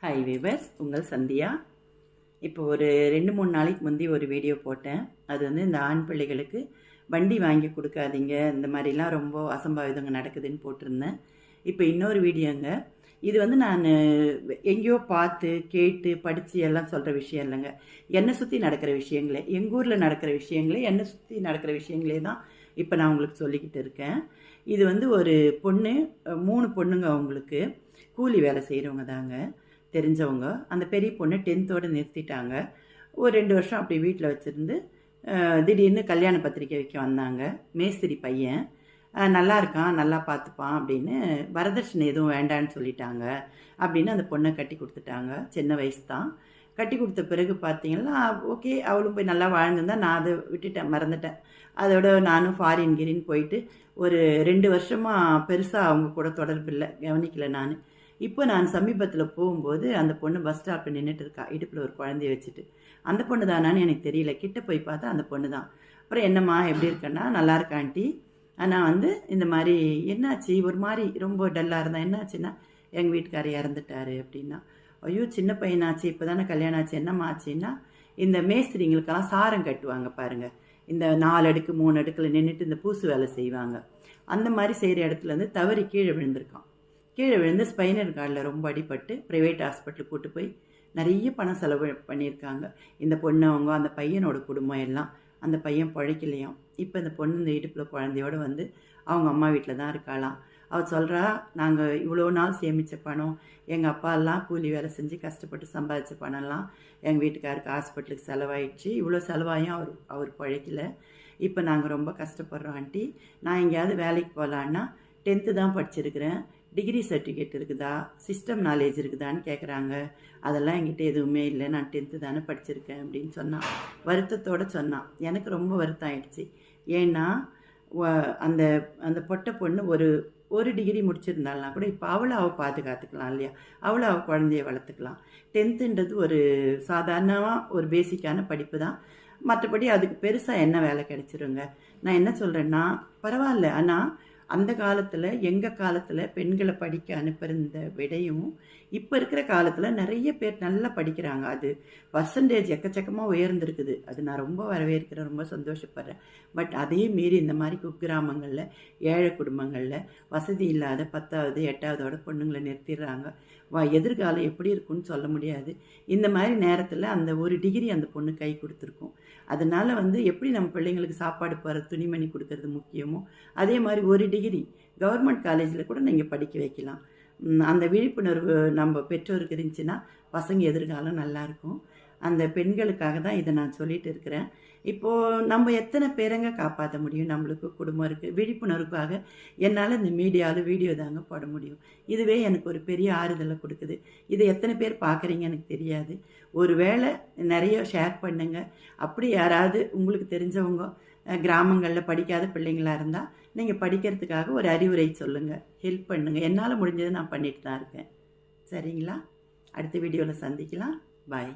Hi viewers, உங்கள் சந்தியா. இப்போ ஒரு 2-3 நாளைக்கு முந்தி ஒரு வீடியோ போட்டேன். அது இந்த ஆண் பிள்ளைகளுக்கு வண்டி வாங்கி கொடுக்காதீங்க, இந்த மாதிரிலாம் ரொம்ப அசம்பாவிதங்க நடக்குதுன்னு போட்டிருந்தேன். இப்போ இன்னொரு வீடியோங்க. இது நான் எங்கேயோ பார்த்து கேட்டு படித்து எல்லாம் சொல்கிற விஷயம் இல்லைங்க. என்னை சுற்றி நடக்கிற விஷயங்களே, எங்கள் ஊரில் நடக்கிற விஷயங்களே, என்னை சுற்றி நடக்கிற விஷயங்களே தான் இப்போ நான் உங்களுக்கு சொல்லிக்கிட்டு இருக்கேன். இது ஒரு பொண்ணு, 3 பொண்ணுங்க. அவங்களுக்கு கூலி வேலை செய்கிறவங்க தாங்க, தெரிஞ்சவங்க. அந்த பெரிய பொண்ணு 10th நிறுத்திட்டாங்க. ஒரு 2 வருஷம் அப்படி வீட்டில் வச்சுருந்து திடீர்னு கல்யாண பத்திரிக்கை வைக்க வந்தாங்க. மேஸ்திரி பையன் நல்லா இருக்கான், நல்லா பார்த்துப்பான் அப்படின்னு, வரதட்சணை எதுவும் வேண்டான்னு சொல்லிட்டாங்க அப்படின்னு அந்த பொண்ணை கட்டி கொடுத்துட்டாங்க. சின்ன வயசு தான். கட்டி கொடுத்த பிறகு பார்த்தீங்கன்னா ஓகே, அவளும் போய் நல்லா வாழ்ந்துருந்தா. நான் அதை விட்டுட்டேன், மறந்துட்டேன். அதோட நானும் ஃபாரின் கிரின்னு போயிட்டு ஒரு 2 வருஷமாக பெருசாக அவங்க கூட தொடர்பு இல்லை, கவனிக்கலை நான். இப்போ நான் சமீபத்தில் போகும்போது அந்த பொண்ணு பஸ் ஸ்டாப்பில் நின்றுட்டு இருக்கா, இடுப்பில் ஒரு குழந்தைய வச்சுட்டு. அந்த பொண்ணு தானான்னு எனக்கு தெரியல. கிட்ட போய் பார்த்தா அந்த பொண்ணு தான். அப்புறம் என்னம்மா எப்படி இருக்கேன்னா, நல்லா இருக்கா ஆண்டி. ஆனால் இந்த மாதிரி என்னாச்சு, ஒரு மாதிரி ரொம்ப டல்லாக இருந்தால், என்னாச்சுன்னா எங்கள் வீட்டுக்காரர் இறந்துட்டாரு அப்படின்னா. ஐயோ, சின்ன பையனாச்சு, இப்போ தானே கல்யாணம் ஆச்சு, என்னம்மா ஆச்சுன்னா, இந்த மேஸ்திரிங்களுக்கெல்லாம் சாரம் கட்டுவாங்க பாருங்கள், இந்த 4 அடுக்கு 3 அடுக்கில் நின்றுட்டு இந்த பூசு வேலை செய்வாங்க. அந்த மாதிரி செய்கிற இடத்துல தவறி கீழே விழுந்திருக்கான். கீழே விழுந்து ஸ்பைனல் கார்டில் ரொம்ப அடிபட்டு ப்ரைவேட் ஹாஸ்பிட்டலுக்கு கூட்டு போய் நிறைய பணம் செலவு பண்ணியிருக்காங்க. இந்த பொண்ணு, அவங்க அந்த பையனோட குடும்பம் எல்லாம். அந்த பையன் பிழைக்கலையாம். இப்போ இந்த பொண்ணு இந்த இடுப்பில் குழந்தையோடு அவங்க அம்மா வீட்டில் தான் இருக்காளாம். அவள் சொல்கிறா, நாங்கள் இவ்வளோ நாள் சேமித்த பணம், எங்கள் அப்பாலாம் கூலி வேலை செஞ்சு கஷ்டப்பட்டு சம்பாதிச்ச பணம்லாம் எங்கள் வீட்டுக்காருக்கு ஹாஸ்பிட்டலுக்கு செலவாயிடுச்சு. இவ்வளோ செலவாயும் அவர் பிழைக்கல. இப்போ நாங்கள் ரொம்ப கஷ்டப்படுறோம் ஆண்டி. நான் எங்கேயாவது வேலைக்கு போகலான்னா 10th தான் படிச்சிருக்கிறேன், டிகிரி சர்டிஃபிகேட் இருக்குதா, சிஸ்டம் நாலேஜ் இருக்குதான்னு கேட்குறாங்க. அதெல்லாம் என்கிட்ட எதுவுமே இல்லை, நான் 10th தானே படிச்சிருக்கேன் அப்படின்னு சொன்னான். வருத்தத்தோடு சொன்னான். எனக்கு ரொம்ப வருத்தம் ஆயிடுச்சு. ஏன்னா அந்த அந்த பொட்டை பொண்ணு ஒரு டிகிரி முடிச்சிருந்தாள்னா கூட இப்போ அவள் பாதுகாத்துக்கலாம் இல்லையா, அவள் குழந்தைய வளர்த்துக்கலாம். 10th ஒரு சாதாரணமாக ஒரு பேசிக்கான படிப்பு தான். மற்றபடி அதுக்கு பெருசாக என்ன வேலை கிடைச்சிருங்க. நான் என்ன சொல்கிறேன்னா, பரவாயில்ல. ஆனால் அந்த காலத்தில், எங்கள் காலத்தில் பெண்களை படிக்க அனுப்புகிற விடையும் இப்போ இருக்கிற காலத்தில் நிறைய பேர் நல்லா படிக்கிறாங்க. அது பர்சன்டேஜ் எக்கச்சக்கமாக உயர்ந்திருக்குது. அது நான் ரொம்ப வரவேற்கிறேன், ரொம்ப சந்தோஷப்படுறேன். பட் அதையும் மீறி இந்த மாதிரி குக்கிராமங்களில், ஏழை குடும்பங்களில் வசதி இல்லாத 10வது 8வதோட பொண்ணுங்களை நிறுத்திடுறாங்க. எதிர்காலம் எப்படி இருக்குன்னு சொல்ல முடியாது. இந்த மாதிரி நேரத்தில் அந்த ஒரு டிகிரி அந்த பொண்ணு கை கொடுத்துருக்கும். அதனால் எப்படி நம்ம பிள்ளைங்களுக்கு சாப்பாடு போகிற துணிமணி கொடுக்கறது முக்கியமோ, அதே மாதிரி ஒரு டிகிரி கவர்மெண்ட் காலேஜில் கூட நீங்கள் படிக்க வைக்கலாம். அந்த விழிப்புணர்வு நம்ம பெற்றோருக்கு இருந்துச்சுன்னா பசங்க எதிர்காலம் நல்லாயிருக்கும். அந்த பெண்களுக்காக தான் இதை நான் சொல்லிட்டு இருக்கிறேன். இப்போது நம்ம எத்தனை பேரங்க காப்பாற்ற முடியும்? நம்மளுக்கு குடும்பம் இருக்குது. விழிப்புணர்வுக்காக என்னால் இந்த மீடியாவில் வீடியோ தாங்க போட முடியும். இதுவே எனக்கு ஒரு பெரிய ஆறுதலை கொடுக்குது. இதை எத்தனை பேர் பார்க்குறீங்க எனக்கு தெரியாது. ஒரு வேளை நிறைய ஷேர் பண்ணுங்க. அப்படி யாராவது உங்களுக்கு தெரிஞ்சவங்க கிராமங்களில் படிக்காத பிள்ளைங்களாக இருந்தால் நீங்கள் படிக்கிறதுக்காக ஒரு அறிவுரை சொல்லுங்கள், ஹெல்ப் பண்ணுங்கள். என்னால் முடிஞ்சதை நான் பண்ணிட்டு தான் இருக்கேன். சரிங்களா? அடுத்த வீடியோவில் சந்திக்கலாம். பாய்.